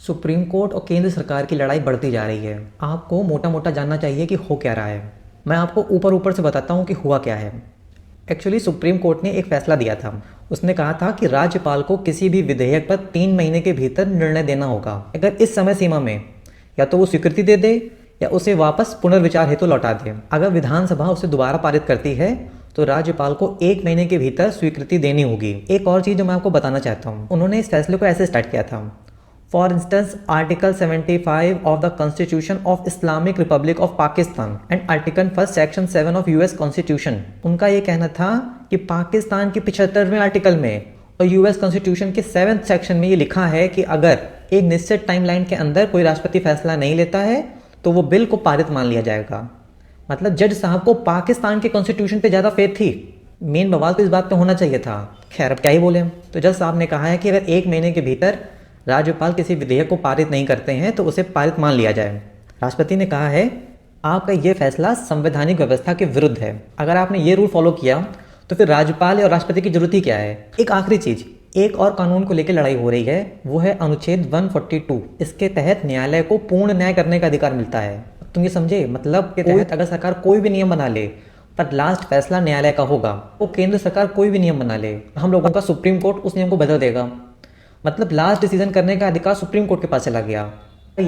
Supreme court और केंद्र सरकार की लड़ाई बढ़ती जा रही है। आपको मोटा मोटा जानना चाहिए कि हो क्या रहा है। मैं आपको ऊपर ऊपर से बताता हूँ कि हुआ क्या है। एक्चुअली सुप्रीम कोर्ट ने एक फैसला दिया था। उसने कहा था कि राज्यपाल को किसी भी विधेयक पर 3 महीने के भीतर निर्णय देना होगा। अगर इस समय सीमा में या तो वो स्वीकृति दे दे या उसे वापस पुनर्विचार हेतु लौटा दे। अगर विधानसभा उसे दोबारा पारित करती है तो राज्यपाल को 1 महीने के भीतर स्वीकृति देनी होगी। एक और चीज़ जो मैं आपको बताना चाहता हूँ, उन्होंने इस फैसले को ऐसे स्टार्ट किया था। For instance article 75 of the constitution of Islamic Republic of Pakistan and article 1 section 7 of US constitution. उनका ये कहना था कि पाकिस्तान के 75वें आर्टिकल में और यूएस कॉन्स्टिट्यूशन के 7th सेक्शन में ये लिखा है कि अगर एक निश्चित टाइमलाइन के अंदर कोई राष्ट्रपति फैसला नहीं लेता है तो वो बिल को पारित मान लिया जाएगा। मतलब जज साहब को पाकिस्तान के कॉन्स्टिट्यूशन पे ज़्यादा फेथ थी। मेन बवाल तो इस बात पे होना चाहिए था। खैर अब क्या ही बोले हम। तो जज साहब ने कहा है कि अगर 1 महीने के भीतर राज्यपाल किसी विधेयक को पारित नहीं करते हैं तो उसे पारित मान लिया जाए। राष्ट्रपति ने कहा है आपका ये फैसला संवैधानिक व्यवस्था के विरुद्ध है। अगर आपने ये रूल फॉलो किया तो फिर राज्यपाल और राष्ट्रपति की जरूरत ही क्या है। एक आखिरी चीज, एक और कानून को लेकर लड़ाई हो रही है, वो है अनुच्छेद 142। इसके तहत न्यायालय को पूर्ण न्याय करने का अधिकार मिलता है। तुम ये समझे, मतलब के तहत अगर सरकार कोई भी नियम बना ले पर लास्ट फैसला न्यायालय का होगा। वो केंद्र सरकार कोई भी नियम बना ले, हम लोगों का सुप्रीम कोर्ट उस नियम को बदल देगा। मतलब लास्ट डिसीजन करने का अधिकार सुप्रीम कोर्ट के पास चला गया।